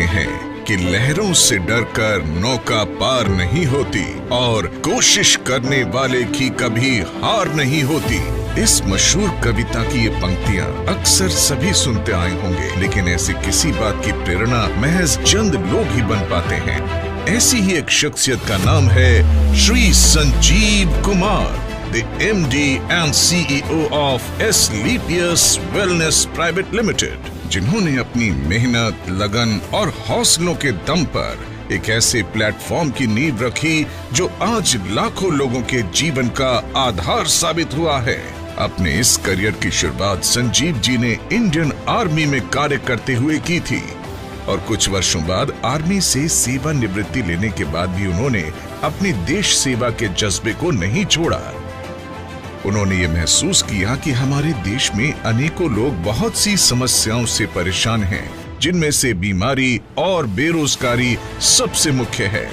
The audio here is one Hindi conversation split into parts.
हैं कि लहरों से डरकर नौका पार नहीं होती और कोशिश करने वाले की कभी हार नहीं होती। इस मशहूर कविता की ये पंक्तियां अक्सर सभी सुनते आए होंगे, लेकिन ऐसी किसी बात की प्रेरणा महज चंद लोग ही बन पाते हैं। ऐसी ही एक शख्सियत का नाम है Shri Sanjeev Kumar, the MD and CEO of Asclepius Wellness Private Limited, जिन्होंने अपनी मेहनत, लगन और हौसलों के दम पर एक ऐसे प्लेटफॉर्म की नींव रखी जो आज लाखों लोगों के जीवन का आधार साबित हुआ है। अपने इस करियर की शुरुआत संजीव जी ने इंडियन आर्मी में कार्य करते हुए की थी और कुछ वर्षों बाद आर्मी से सेवानिवृत्ति लेने के बाद भी उन्होंने अपनी देश सेवा के जज्बे को नहीं छोड़ा। उन्होंने ये महसूस किया कि हमारे देश में अनेकों लोग बहुत सी समस्याओं से परेशान हैं, जिनमें से बीमारी और बेरोजगारी सबसे मुख्य है।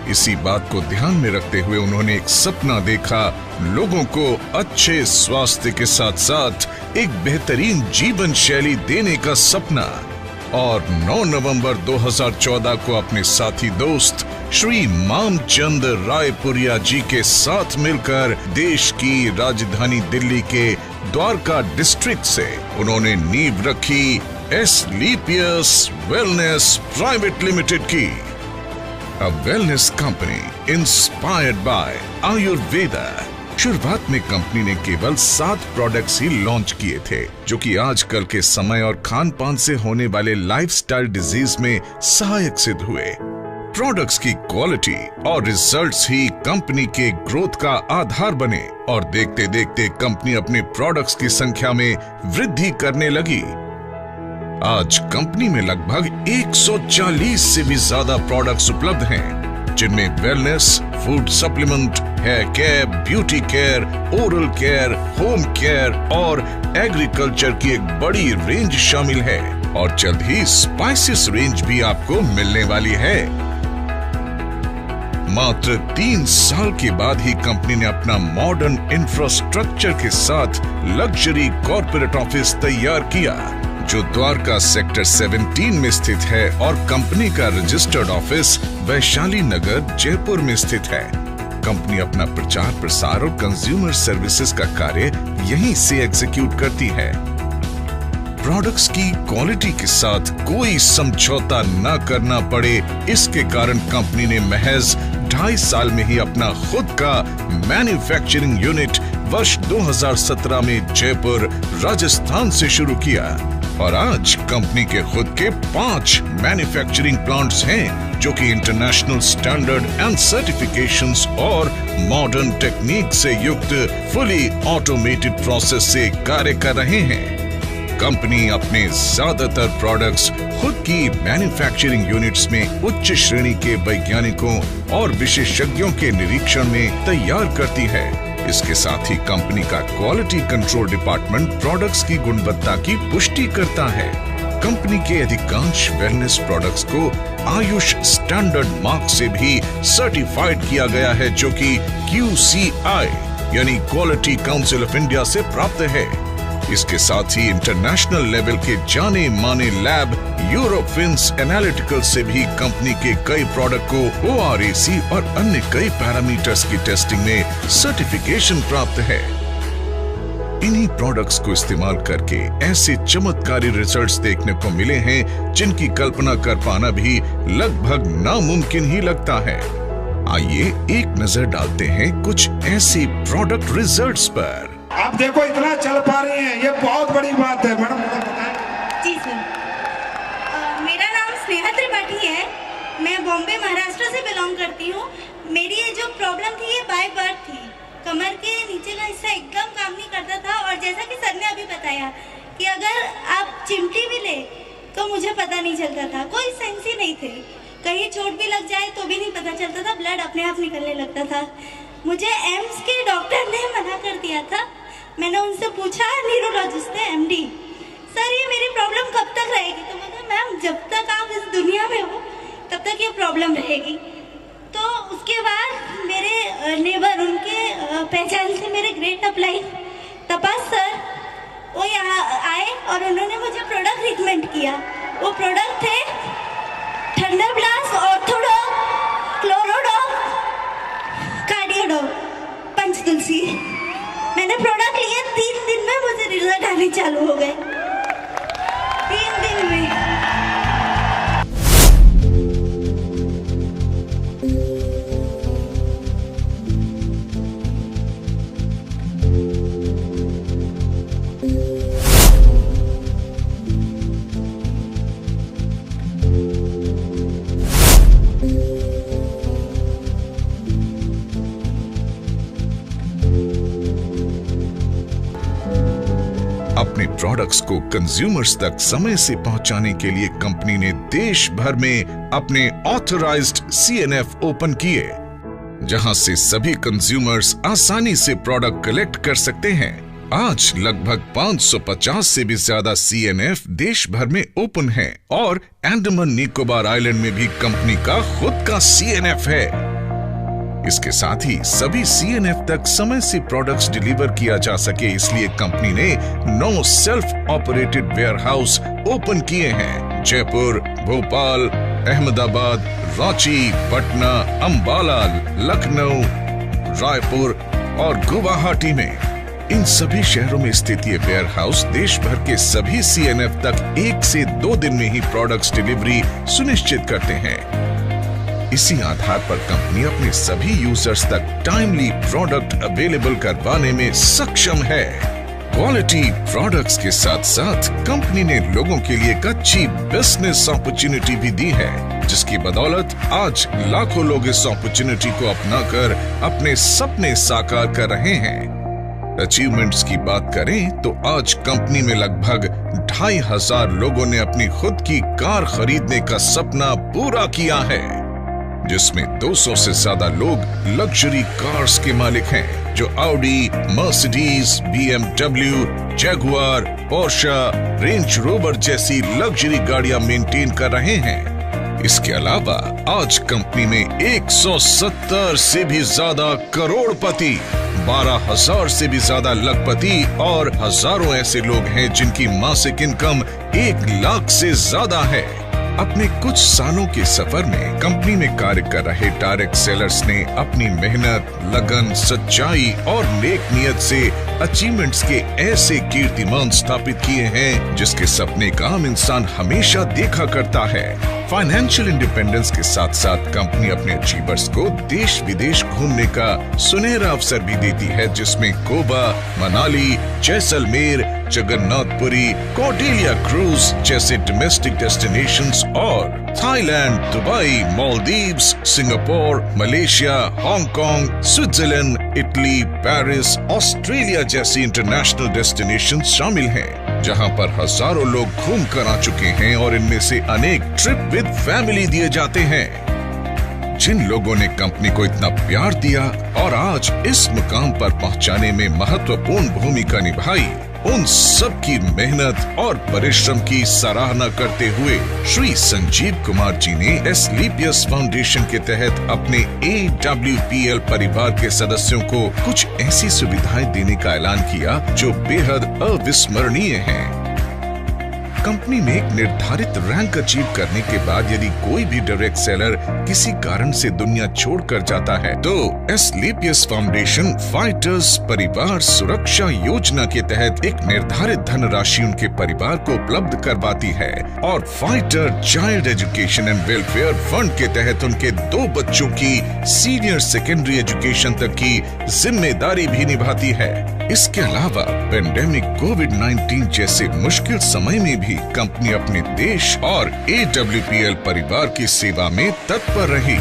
इसी बात को ध्यान में रखते हुए उन्होंने एक सपना देखा, लोगों को अच्छे स्वास्थ्य के साथ साथ एक बेहतरीन जीवन शैली देने का सपना। और 9 नवंबर 2014 को अपने साथी दोस्त श्री मामचंद रायपुरिया जी के साथ मिलकर देश की राजधानी दिल्ली के द्वारका डिस्ट्रिक्ट से उन्होंने नींव रखी एस्क्लेपियस वेलनेस प्राइवेट लिमिटेड की, अ wellness company inspired by Ayurveda. शुरुआत में कंपनी ने केवल 7 प्रोडक्ट्स ही लॉन्च किए थे, जो कि आजकल के समय और खान पान से होने वाले लाइफस्टाइल डिजीज में सहायक सिद्ध हुए। प्रोडक्ट्स की क्वालिटी और रिजल्ट्स ही कंपनी के ग्रोथ का आधार बने और देखते देखते कंपनी अपने प्रोडक्ट्स की संख्या में वृद्धि करने लगी। आज कंपनी में लगभग 140 से भी ज्यादा प्रोडक्ट्स उपलब्ध हैं, जिनमें wellness, food supplement, hair care, beauty care, oral care, home care और एग्रीकल्चर की एक बड़ी रेंज शामिल है। और जल्द ही स्पाइसेस रेंज भी आपको मिलने वाली है। मात्र 3 साल के बाद ही कंपनी ने अपना मॉडर्न इंफ्रास्ट्रक्चर के साथ लग्जरी कॉर्पोरेट ऑफिस तैयार किया, जो द्वारका सेक्टर 17 में स्थित है और कंपनी का रजिस्टर्ड ऑफिस वैशाली नगर जयपुर में स्थित है। कंपनी अपना प्रचार प्रसार और कंज्यूमर सर्विसेज का कार्य यहीं से एग्जीक्यूट करती है। प्रोडक्ट्स की क्वालिटी के साथ कोई समझौता न करना पड़े, इसके कारण कंपनी ने महज 2.5 साल में ही अपना खुद का मैन्युफैक्चरिंग यूनिट वर्ष 2017 में जयपुर, राजस्थान से शुरू किया और आज कंपनी के खुद के 5 मैन्युफैक्चरिंग प्लांट्स हैं, जो कि इंटरनेशनल स्टैंडर्ड एंड सर्टिफिकेशंस और मॉडर्न टेक्निक से युक्त फुली ऑटोमेटेड प्रोसेस से कार्य कर रहे हैं। कंपनी अपने ज्यादातर प्रोडक्ट्स खुद की मैन्युफैक्चरिंग यूनिट्स में उच्च श्रेणी के वैज्ञानिकों और विशेषज्ञों के निरीक्षण में तैयार करती है। इसके साथ ही कंपनी का क्वालिटी कंट्रोल डिपार्टमेंट प्रोडक्ट्स की गुणवत्ता की पुष्टि करता है। कंपनी के अधिकांश वेलनेस प्रोडक्ट्स को आयुष स्टैंडर्ड मार्क से भी सर्टिफाइड किया गया है, जो कि QCI यानी क्वालिटी काउंसिल ऑफ इंडिया से प्राप्त है। इसके साथ ही इंटरनेशनल लेवल के जाने माने लैब यूरोफिन्स एनालिटिकल से भी कंपनी के कई प्रोडक्ट को ORAC और अन्य कई पैरामीटर्स की टेस्टिंग में सर्टिफिकेशन प्राप्त है। इन्हीं प्रोडक्ट्स को इस्तेमाल करके ऐसे चमत्कारी रिजल्ट्स देखने को मिले हैं, जिनकी कल्पना कर पाना भी लगभग नामुमकिन ही लगता है। आइए एक नजर डालते हैं कुछ ऐसे प्रोडक्ट रिजल्ट्स पर। आप देखो इतना चल पा रही हैं, ये बहुत बड़ी बात है। मैडम जी सर, मेरा नाम स्नेहा त्रिपाठी है। मैं बॉम्बे महाराष्ट्र से बिलोंग करती हूँ। मेरी ये जो प्रॉब्लम थी ये बाय बर्थ थी। कमर के नीचे का हिस्सा एकदम काम नहीं करता था और जैसा कि सर ने अभी बताया कि अगर आप चिमटी भी ले तो मुझे पता नहीं चलता था, कोई सेंस ही नहीं थे। कहीं चोट भी लग जाए तो भी नहीं पता चलता था, ब्लड अपने आप निकलने लगता था। मुझे एम्स के डॉक्टर ने मना कर दिया था। मैंने उनसे पूछा, न्यूरोलॉजिस्ट है MD, सर ये मेरी प्रॉब्लम कब तक रहेगी? तो बोला मैम जब तक आप इस दुनिया में हो तब तक ये प्रॉब्लम रहेगी। तो उसके बाद मेरे नेबर, उनके पहचान से मेरे ग्रेट अप्लाई तपास सर, वो यहाँ आए और उन्होंने मुझे प्रोडक्ट रिकमेंड किया। वो प्रोडक्ट थे थंडरब्लास्ट, ऑर्थोडॉक, क्लोरोडॉक, कार्डियोडॉक, पंचतुलसी। मैंने प्रोडक्ट लिए 3 दिन में मुझे रिजल्ट आने चालू हो गए, 3 दिन में। अपने प्रोडक्ट्स को कंज्यूमर्स तक समय से पहुंचाने के लिए कंपनी ने देश भर में अपने ऑथराइज्ड CNF ओपन किए, जहां से सभी कंज्यूमर्स आसानी से प्रोडक्ट कलेक्ट कर सकते हैं। आज लगभग 550 से भी ज्यादा CNF देश भर में ओपन है और अंडमान निकोबार आइलैंड में भी कंपनी का खुद का CNF है। इसके साथ ही सभी CNF तक समय से प्रोडक्ट्स डिलीवर किया जा सके, इसलिए कंपनी ने 9 सेल्फ ऑपरेटेड वेयरहाउस ओपन किए हैं। जयपुर, भोपाल, अहमदाबाद, रांची, पटना, अंबाला, लखनऊ, रायपुर और गुवाहाटी में। इन सभी शहरों में स्थित ये वेयरहाउस देश भर के सभी CNF तक 1 से 2 दिन में ही प्रोडक्ट्स डिलीवरी सुनिश्चित करते हैं। इसी आधार पर कंपनी अपने सभी यूजर्स तक टाइमली प्रोडक्ट अवेलेबल करवाने में सक्षम है। क्वालिटी प्रोडक्ट्स के साथ साथ कंपनी ने लोगों के लिए एक अच्छी बिजनेस अपॉर्चुनिटी भी दी है, जिसकी बदौलत आज लाखों लोग इस अपॉर्चुनिटी को अपनाकर अपने सपने साकार कर रहे हैं। अचीवमेंट्स की बात करें तो आज कंपनी में लगभग 2500 लोगों ने अपनी खुद की कार खरीदने का सपना पूरा किया है, जिसमें 200 से ज्यादा लोग लग्जरी कार्स के मालिक हैं, जो Audi, Mercedes, BMW, Jaguar, Portia, range rover जैसी लग्जरी गाड़ियां मेंटेन कर रहे हैं। इसके अलावा आज कंपनी में 170 से भी ज्यादा करोड़पति, 12,000 से भी ज्यादा लखपति और हजारों ऐसे लोग हैं जिनकी मासिक इनकम 1 लाख से ज्यादा है। अपने कुछ सालों के सफर में कंपनी में कार्य कर रहे डायरेक्ट सेलर्स ने अपनी मेहनत, लगन, सच्चाई और नेक नियत से अचीवमेंट्स के ऐसे कीर्तिमान स्थापित किए हैं जिसके सपने का आम इंसान हमेशा देखा करता है। फाइनेंशियल इंडिपेंडेंस के साथ साथ कंपनी अपने अचीवर्स को देश विदेश घूमने का सुनहरा अवसर भी देती है, जिसमें गोवा, मनाली, जैसलमेर, जगन्नाथपुरी, कॉर्डेलिया क्रूज जैसे डोमेस्टिक डेस्टिनेशंस और Thailand, Dubai, Maldives, Singapore, Malaysia, Hong Kong, Switzerland, Italy, Paris, Australia जैसी इंटरनेशनल डेस्टिनेशंस शामिल हैं, जहां पर हजारों लोग घूम कर आ चुके हैं और इनमें से अनेक ट्रिप विद फैमिली दिए जाते हैं। जिन लोगों ने कंपनी को इतना प्यार दिया और आज इस मुकाम पर पहुंचाने में महत्वपूर्ण भूमिका निभाई, उन सब की मेहनत और परिश्रम की सराहना करते हुए श्री संजीव कुमार जी ने एस्क्लेपियस फाउंडेशन के तहत अपने AWPL परिवार के सदस्यों को कुछ ऐसी सुविधाएं देने का ऐलान किया जो बेहद अविस्मरणीय हैं। कंपनी में एक निर्धारित रैंक अचीव करने के बाद यदि कोई भी डायरेक्ट सेलर किसी कारण से दुनिया छोड़कर जाता है, तो एस्क्लेपियस फाउंडेशन फाइटर्स परिवार सुरक्षा योजना के तहत एक निर्धारित धनराशि उनके परिवार को उपलब्ध करवाती है और fighter child education and welfare fund के तहत उनके 2 बच्चों की सीनियर सेकेंडरी एजुकेशन तक की जिम्मेदारी भी निभाती है। इसके अलावा पेंडेमिक कोविड-19 जैसे मुश्किल समय में भी कंपनी अपने देश और AWPL परिवार की सेवा में तत्पर रही।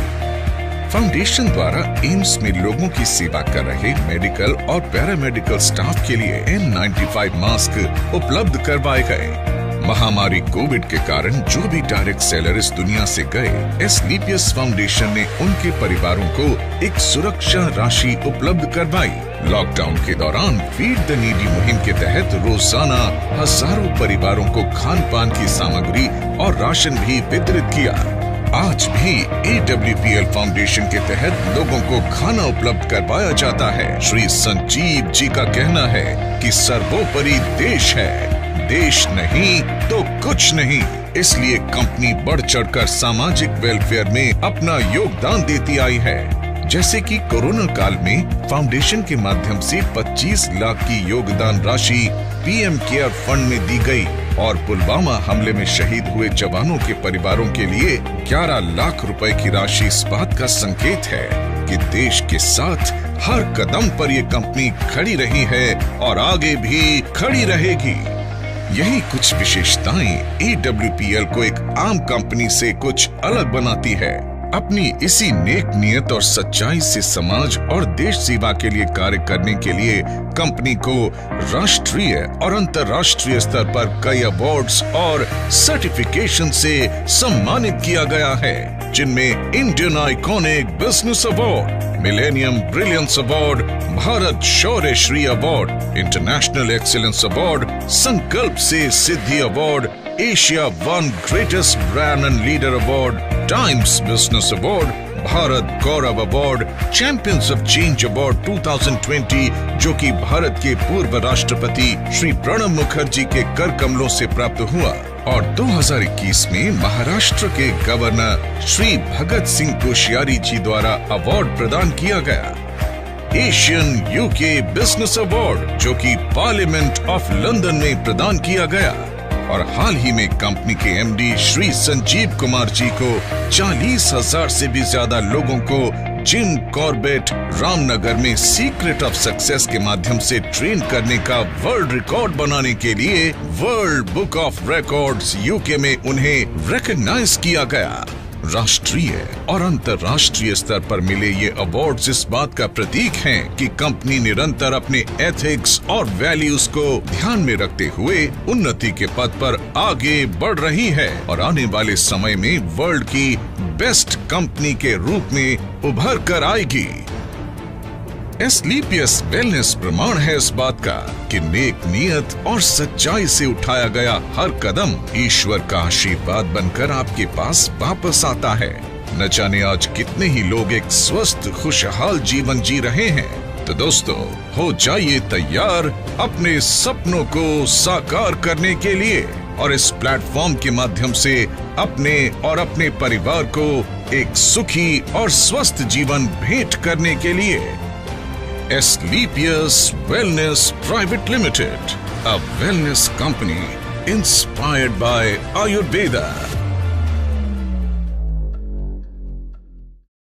फाउंडेशन द्वारा एम्स में लोगों की सेवा कर रहे मेडिकल और पैरामेडिकल स्टाफ के लिए N95 मास्क उपलब्ध करवाए गए। महामारी कोविड के कारण जो भी डायरेक्ट सेलर इस दुनिया से गए, एस्क्लेपियस फाउंडेशन ने उनके परिवारों को एक सुरक्षा राशि उपलब्ध करवाई। लॉकडाउन के दौरान फीड द नीडी मुहिम के तहत रोजाना हजारों परिवारों को खान पान की सामग्री और राशन भी वितरित किया। आज भी AWPL फाउंडेशन के तहत लोगों को खाना उपलब्ध करवाया जाता है। श्री संजीव जी का कहना है कि सर्वोपरि देश है, देश नहीं तो कुछ नहीं। इसलिए कंपनी बढ़ चढ़कर सामाजिक वेलफेयर में अपना योगदान देती आई है। जैसे कि कोरोना काल में फाउंडेशन के माध्यम से 25 लाख की योगदान राशि पीएम केयर फंड में दी गई और पुलवामा हमले में शहीद हुए जवानों के परिवारों के लिए 11 लाख रुपए की राशि इस बात का संकेत है कि देश के साथ हर कदम पर ये कंपनी खड़ी रही है और आगे भी खड़ी रहेगी। यही कुछ विशेषताएं AWPL को एक आम कंपनी से कुछ अलग बनाती है। अपनी इसी नेक नियत और सच्चाई से समाज और देश सेवा के लिए कार्य करने के लिए कंपनी को राष्ट्रीय और अंतर्राष्ट्रीय स्तर पर कई अवार्ड्स और सर्टिफिकेशन से सम्मानित किया गया है, जिनमें Indian iconic business award, millennium brilliance award, Bharat Shaurya Shri award, international excellence award, संकल्प से सिद्धि award, Asia one greatest brand and leader award, Times business award, Bharat Gaurav award, champions of change award 2020 जो कि भारत के पूर्व राष्ट्रपति श्री प्रणब मुखर्जी के कर कमलों से प्राप्त हुआ, और 2021 में महाराष्ट्र के गवर्नर श्री भगत सिंह कोश्यारी जी द्वारा अवार्ड प्रदान किया गया। एशियन यूके बिजनेस अवार्ड जो कि पार्लियामेंट ऑफ लंदन में प्रदान किया गया, और हाल ही में कंपनी के एमडी श्री संजीव कुमार जी को 40,000 से भी ज्यादा लोगों को जिम कॉर्बेट रामनगर में सीक्रेट ऑफ सक्सेस के माध्यम से ट्रेन करने का वर्ल्ड रिकॉर्ड बनाने के लिए world book of records UK में उन्हें रिकॉग्नाइज किया गया। राष्ट्रीय और अंतर्राष्ट्रीय स्तर पर मिले ये अवार्ड्स इस बात का प्रतीक हैं कि कंपनी निरंतर अपने एथिक्स और वैल्यूज को ध्यान में रखते हुए उन्नति के पथ पर आगे बढ़ रही है और आने वाले समय में वर्ल्ड की बेस्ट कंपनी के रूप में उभर कर आएगी। एस्क्लेपियस वेलनेस प्रमाण है इस बात का कि नेक नियत और सच्चाई से उठाया गया हर कदम ईश्वर का आशीर्वाद बनकर आपके पास वापस आता है। न जाने आज कितने ही लोग एक स्वस्थ खुशहाल जीवन जी रहे हैं। तो दोस्तों, हो जाइए तैयार अपने सपनों को साकार करने के लिए और इस प्लेटफॉर्म के माध्यम से अपने और अपने परिवार को एक सुखी और स्वस्थ जीवन भेंट करने के लिए। Asclepius Wellness Private Limited, a wellness company inspired by Ayurveda.